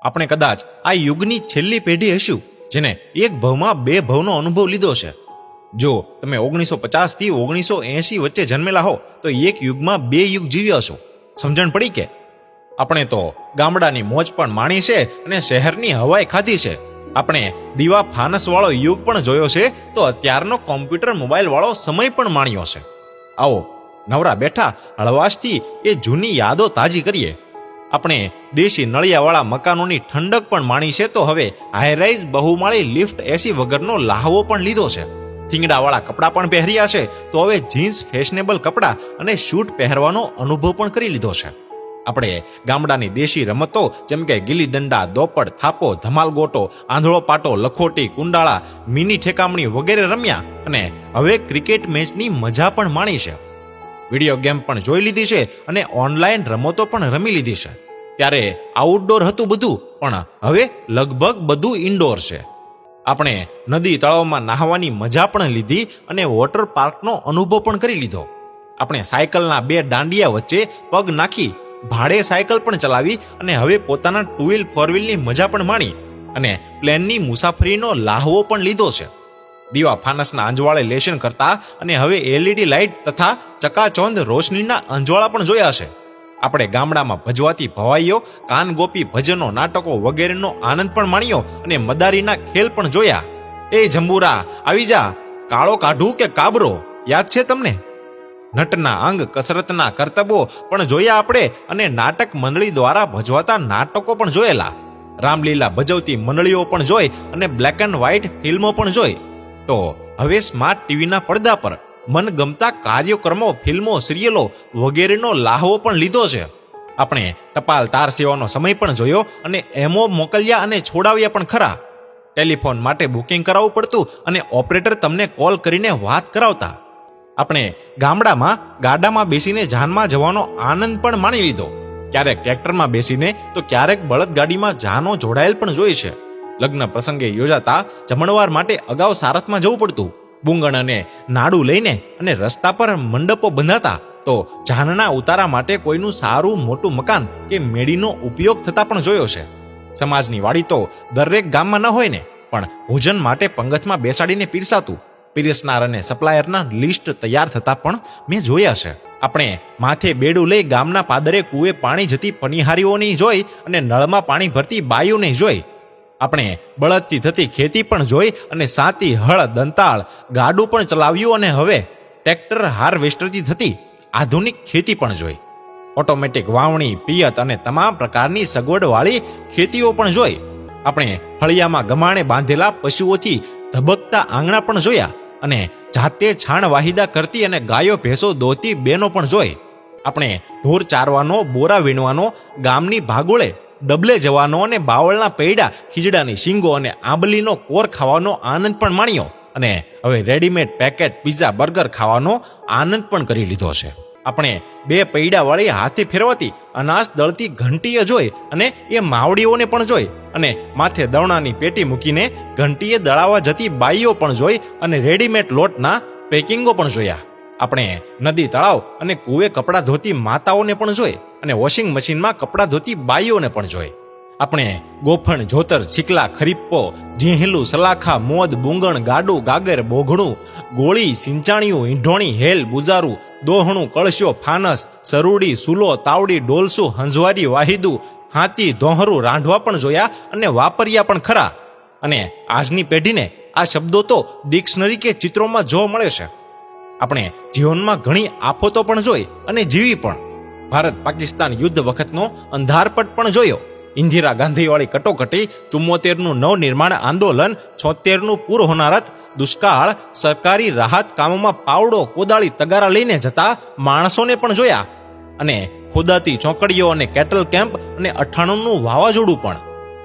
આપણે કદાચ આ યુગની છેલ્લી પેઢી હશું જેને એક ભવમાં બે ભવનો અનુભવ લીધો છે. જો તમે 1950 થી 1980 વચ્ચે જન્મેલા હો તો એક યુગમાં બે યુગ જીવ્યા છો. સમજણ પડી કે? આપણે તો ગામડાની મોજ પણ માણી છે અને શહેરની હવાઈ ખાધી છે. આપણે દીવા ફાનસ વાળો યુગ પણ જોયો છે તો અત્યારનો કોમ્પ્યુટર મોબાઈલ વાળો સમય પણ માણ્યો છે. આવો નવરા બેઠા હળવાશથી એ જૂની યાદો તાજી કરીએ. આપણે દેશી નળિયાવાળા મકાનોની ઠંડક પણ માણી છે તો હવે હાઈરાઈઝ બહુમાળી લિફ્ટ એસી વગરનો લાહવો પણ લીધો છે. થીંગડાવાળા કપડાં પણ પહેર્યા છે તો હવે જીન્સ ફેશનેબલ કપડાં અને શૂટ પહેરવાનો અનુભવ પણ કરી લીધો છે. આપણે ગામડાની દેશી રમતો જેમ કે ગીલી દંડા, દોપડ, થાપો, ધમાલ ગોટો, આંધળો પાટો, લખોટી, કુંડાળા, મિની ઠેકામણી વગેરે રમ્યા અને હવે ક્રિકેટ મેચની મજા પણ માણી છે. વિડીયો ગેમ પણ જોઈ લીધી છે અને ઓનલાઈન રમતો પણ રમી લીધી છે. ત્યારે આઉટડોર હતું બધું પણ હવે લગભગ બધું ઇન્ડોર છે. આપણે નદી તળાવમાં નાહવાની મજા પણ લીધી અને વોટર પાર્કનો અનુભવ પણ કરી લીધો. આપણે સાયકલના બે દાંડિયા વચ્ચે પગ નાખી ભાડે સાયકલ પણ ચલાવી અને હવે પોતાના 2 વ્હીલ 4 વ્હીલની મજા પણ માણી અને પ્લેનની મુસાફરીનો લાહવો પણ લીધો છે. દીવા ફાનસના અંજવાળે લેશન કરતા અને હવે LED લાઇટ તથા ચકાચોંધ રોશનીના અંજવાળા પણ જોયા છે. આપણે ગામડામાં ભજવાતી ભવાઈઓ, કાન ગોપી ભજનો, નાટકો વગેરેનો આનંદ પણ માણ્યો અને મદારીના ખેલ પણ જોયા. એ જંબુરા આવી જા, કાળો કાઢું કે કાબરો, યાદ છે તમને? નટના અંગ કસરતના કરતબો પણ જોયા આપણે અને નાટક મંડળી દ્વારા ભજવાતા નાટકો પણ જોયેલા. રામલીલા ભજવતી મંડળીઓ પણ જોઈ અને બ્લેક એન્ડ વ્હાઇટ ફિલ્મો પણ જોઈ. તો હવે સ્માર્ટ ટીવીના પડદા પર મનગમતા કાર્યક્રમો, ફિલ્મો, સિરિયલો વગેરેનો લાહવો પણ લીધો છે. આપણે ટપાલ તાર સેવાનો સમય પણ જોયો અને એમો મોકલ્યા અને છોડાવ્યા પણ ખરા. ટેલિફોન માટે બુકિંગ કરાવવું પડતું અને ઓપરેટર તમને કોલ કરીને વાત કરાવતા. આપણે ગામડામાં ગાડામાં બેસીને જાનમાં જવાનો આનંદ પણ માણી લીધો. ક્યારેક ટ્રેક્ટરમાં બેસીને તો ક્યારેક બળદગાડીમાં જાનો જોડાયેલ પણ જોઈ છે. લગ્ન પ્રસંગે યોજાતા જમણવાર માટે અગાઉ સારથમાં જવું પડતું. બુંગણ અને નાડું લઈને અને રસ્તા પર મંડપો બંધાતા તો જાનના ઉતારા માટે કોઈનું સારું મોટું મકાન કે મેડીનો ઉપયોગ થતા પણ જોયો છે. સમાજની વાડી તો દરેક ગામમાં ન હોય ને, પણ ભોજન માટે પંગતમાં બેસાડીને પીરસાતું. પીરસનાર અને સપ્લાયરના લિસ્ટ તૈયાર થતા પણ મેં જોયા છે. આપણે માથે બેડું લઈ ગામના પાદરે કૂએ પાણી જતી પનિહારીઓની જોઈ અને નળમાં પાણી ભરતી બાઈઓને જોઈ. આપણે બળદથી થતી ખેતી પણ જોઈ અને સાતી, હળ, દંતાળ, ગાડું પણ ચલાવ્યું અને હવે ટ્રેક્ટર હાર્વેસ્ટરથી થતી આધુનિક ખેતી પણ જોઈ. ઓટોમેટિક વાવણી, પિયત અને તમામ પ્રકારની સગવડવાળી ખેતીઓ પણ જોઈ. આપણે ફળિયામાં ગમાણે બાંધેલા પશુઓથી ધબકતા આંગણા પણ જોયા અને જાતે છાણ વાહિદા કરતી અને ગાયો ભેંસો દોતી બેનો પણ જોઈ. આપણે ઢોર ચારવાનો, બોરા વીણવાનો, ગામની ભાગોળે ડબલે જવાનો અને બાવળના પૈડા, ખીજડાની શીંગો અને આંબલીનો કોર ખાવાનો આનંદ પણ માણ્યો અને હવે રેડીમેડ પેકેટ પિઝા, બર્ગર ખાવાનો આનંદ પણ કરી લીધો છે. આપણે બે પૈડાવાળી હાથે ફેરવાતી અનાજ દળતી ઘંટીએ જોઈ અને એ માવડીઓને પણ જોઈ અને માથે દવણાની પેટી મૂકીને ઘંટીએ દળાવવા જતી બાઈઓ પણ જોઈ અને રેડીમેડ લોટના પેકિંગો પણ જોયા. આપણે નદી તળાવ અને કૂવે કપડાં ધોતી માતાઓને પણ જોઈ અને વોશિંગ મશીનમાં કપડાં ધોતી બાઈઓને પણ જોઈ. આપણે ગોફણ, જોતર, છીકલા, ખરીપ્પો, ઝીંહલું, સલાખા, મોદ, બુંગણ, ગાડું, ગાગર, બોઘણું, ગોળી, સિંચાણિયું, ઈંઢોણી, હેલ, બુજારું, દોહણું, કળશો, ફાનસ, સરુડી, સુલો, તાવડી, ડોલસું, હંજવારી, વાહિદું, હાથી, ધોહરું, રાંધવા પણ જોયા અને વાપર્યા પણ ખરા. અને આજની પેઢીને આ શબ્દો તો ડિક્શનરી કે ચિત્રોમાં જોવા મળે છે. આપણે જીવનમાં ઘણી આફતો પણ જોઈ અને જીવી પણ. ભારત પાકિસ્તાન યુદ્ધ વખતનો અંધારપટ પણ જોયો. ઇન્દિરા ગાંધીવાળી કટોકટી, 74નું નવનિર્માણ આંદોલન, 76નું પૂર હોનારત, દુષ્કાળ, સરકારી રાહત કામોમાં પાવડો, કોદાળી, તગારા લઈને જતા માણસોને પણ જોયા અને ખોદાતી ચોકડીઓ અને કેટલ કેમ્પ અને 98નું વાવાઝોડું પણ,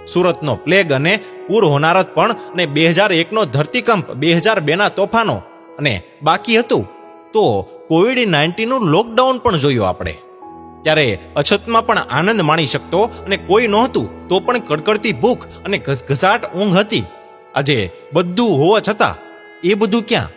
સુરતનો પ્લેગ અને પૂર હોનારત પણ અને 2001નો ધરતીકંપ, 2002ના તોફાનો અને બાકી હતું તો COVID-19નું લોકડાઉન પણ જોયું આપણે. ત્યારે અછતમાં પણ આનંદ માણી શકતો અને કોઈ નહોતું તો પણ કડકડતી ભૂખ અને ઘસઘસાટ ઊંઘ હતી. આજે બધું હોવા છતાં એ બધું ક્યાં?